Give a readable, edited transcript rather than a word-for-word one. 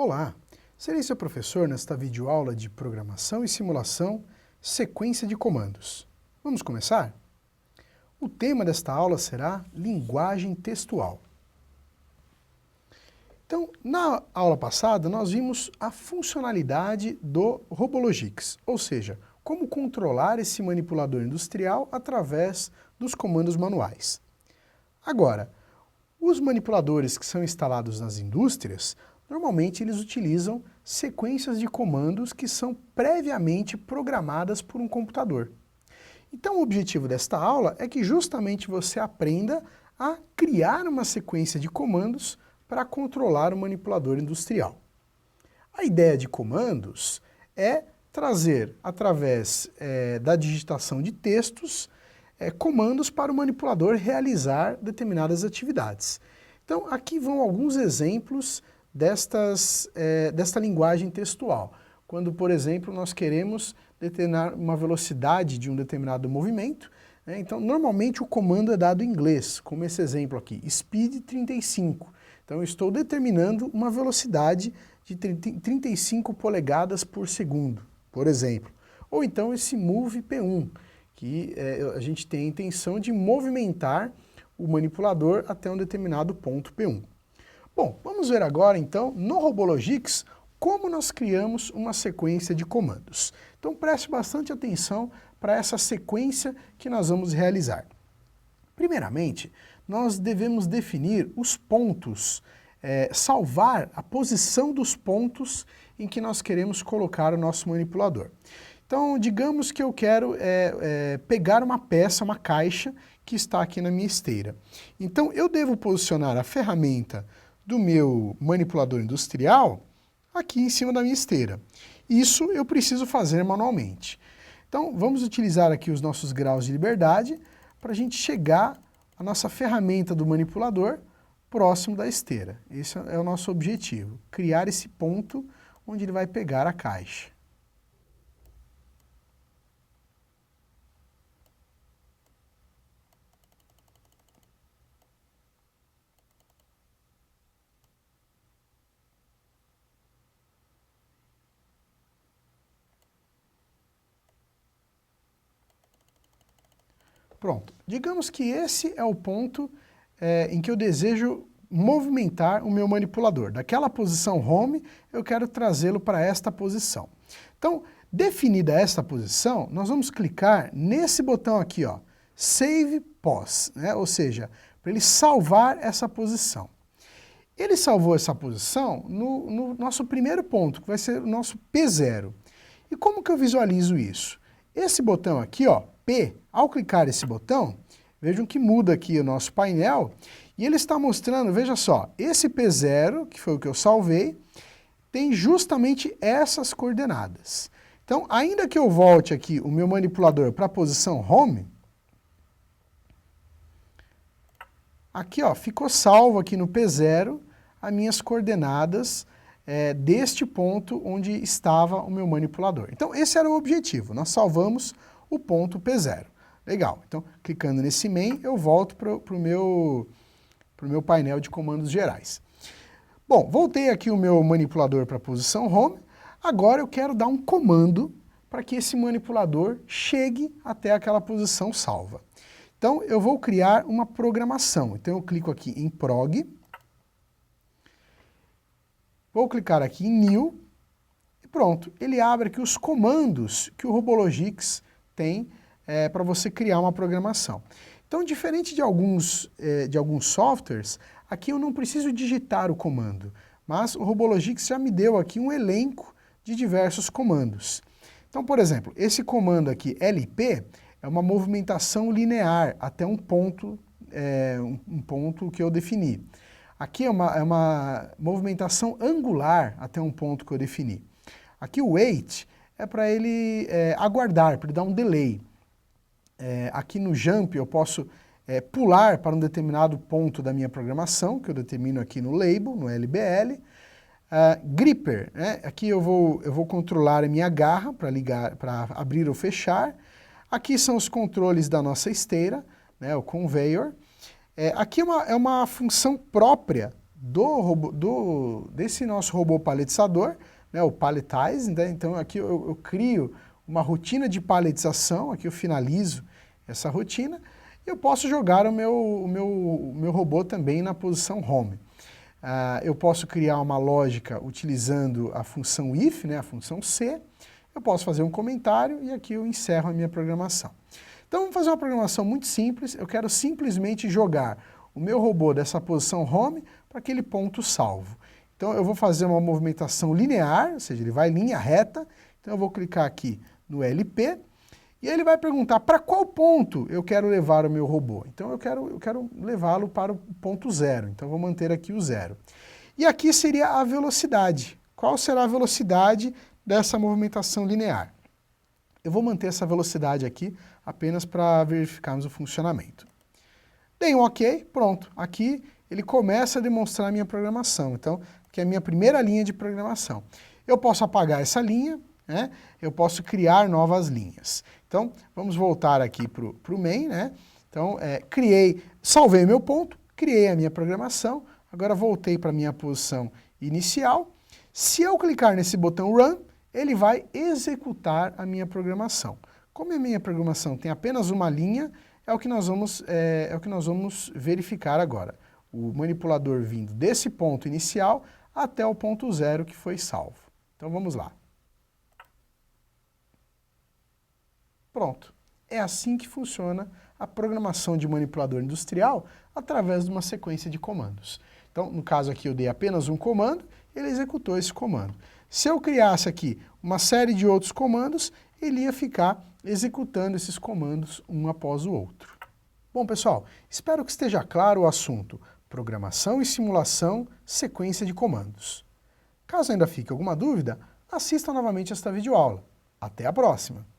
Olá, serei seu professor nesta videoaula de programação e simulação, sequência de comandos. Vamos começar? O tema desta aula será linguagem textual. Então, na aula passada, nós vimos a funcionalidade do Robologics, ou seja, como controlar esse manipulador industrial através dos comandos manuais. Agora, os manipuladores que são instalados nas indústrias, normalmente eles utilizam sequências de comandos que são previamente programadas por um computador. Então o objetivo desta aula é que justamente você aprenda a criar uma sequência de comandos para controlar o manipulador industrial. A ideia de comandos é trazer, através da digitação de textos, comandos para o manipulador realizar determinadas atividades. Então aqui vão alguns exemplos desta linguagem textual. Quando, por exemplo, nós queremos determinar uma velocidade de um determinado movimento, né? Então normalmente o comando é dado em inglês, como esse exemplo aqui, speed 35. Então eu estou determinando uma velocidade de 35 polegadas por segundo, por exemplo. Ou então esse move P1, que a gente tem a intenção de movimentar o manipulador até um determinado ponto P1. Bom, vamos ver agora então, no Robologics, como nós criamos uma sequência de comandos. Então preste bastante atenção para essa sequência que nós vamos realizar. Primeiramente, nós devemos definir os pontos, salvar a posição dos pontos em que nós queremos colocar o nosso manipulador. Então, digamos que eu quero pegar uma peça, uma caixa, que está aqui na minha esteira. Então, eu devo posicionar a ferramenta do meu manipulador industrial aqui em cima da minha esteira. Isso eu preciso fazer manualmente. Então, vamos utilizar aqui os nossos graus de liberdade para a gente chegar à nossa ferramenta do manipulador próximo da esteira. Esse é o nosso objetivo, criar esse ponto onde ele vai pegar a caixa. Pronto, digamos que esse é o ponto em que eu desejo movimentar o meu manipulador. Daquela posição home, eu quero trazê-lo para esta posição. Então, definida esta posição, nós vamos clicar nesse botão aqui, ó, Save Pos, né? Ou seja, para ele salvar essa posição. Ele salvou essa posição no nosso primeiro ponto, que vai ser o nosso P0. E como que eu visualizo isso? Esse botão aqui, ó, P, ao clicar esse botão, vejam que muda aqui o nosso painel, e ele está mostrando, veja só, esse P0, que foi o que eu salvei, tem justamente essas coordenadas. Então, ainda que eu volte aqui o meu manipulador para a posição home, aqui, ó, ficou salvo aqui no P0 as minhas coordenadas deste ponto onde estava o meu manipulador. Então, esse era o objetivo, nós salvamos o ponto P0. Legal, então clicando nesse main eu volto para o meu painel de comandos gerais. Bom, voltei aqui o meu manipulador para a posição home, agora eu quero dar um comando para que esse manipulador chegue até aquela posição salva. Então eu vou criar uma programação, então eu clico aqui em prog, vou clicar aqui em new, e pronto, ele abre aqui os comandos que o Robologics tem para você criar uma programação. Então, diferente de alguns softwares, aqui eu não preciso digitar o comando, mas o Robologics já me deu aqui um elenco de diversos comandos. Então, por exemplo, esse comando aqui, LP, é uma movimentação linear até um ponto que eu defini. Aqui é uma movimentação angular até um ponto que eu defini. Aqui o wait é para ele aguardar, para ele dar um delay. Aqui no jump eu posso pular para um determinado ponto da minha programação, que eu determino aqui no label, no LBL. Gripper, né? Aqui eu vou controlar a minha garra para ligar, para abrir ou fechar. Aqui são os controles da nossa esteira, né? O conveyor. Aqui é uma função própria desse nosso robô paletizador, né, o paletize, né? Então aqui eu crio uma rotina de paletização, aqui eu finalizo essa rotina, e eu posso jogar o meu robô também na posição home. Eu posso criar uma lógica utilizando a função if, né, a função C, eu posso fazer um comentário e aqui eu encerro a minha programação. Então vamos fazer uma programação muito simples, eu quero simplesmente jogar o meu robô dessa posição home para aquele ponto salvo. Então eu vou fazer uma movimentação linear, ou seja, ele vai em linha reta, então eu vou clicar aqui no LP, e ele vai perguntar para qual ponto eu quero levar o meu robô. Então eu quero levá-lo para o ponto 0, então eu vou manter aqui o 0. E aqui seria a velocidade. Qual será a velocidade dessa movimentação linear? Eu vou manter essa velocidade aqui apenas para verificarmos o funcionamento. Dei um OK, pronto. Aqui ele começa a demonstrar a minha programação. Então, que é a minha primeira linha de programação. Eu posso apagar essa linha, né? Eu posso criar novas linhas. Então, vamos voltar aqui para o main, né? Então, salvei meu ponto, criei a minha programação, agora voltei para a minha posição inicial. Se eu clicar nesse botão Run, ele vai executar a minha programação. Como a minha programação tem apenas uma linha, é o que nós vamos verificar agora. O manipulador vindo desse ponto inicial até o ponto 0 que foi salvo. Então vamos lá. Pronto. É assim que funciona a programação de manipulador industrial através de uma sequência de comandos. Então, no caso aqui eu dei apenas um comando, ele executou esse comando. Se eu criasse aqui uma série de outros comandos, ele ia ficar executando esses comandos um após o outro. Bom, pessoal, espero que esteja claro o assunto programação e simulação, sequência de comandos. Caso ainda fique alguma dúvida, assista novamente esta videoaula. Até a próxima!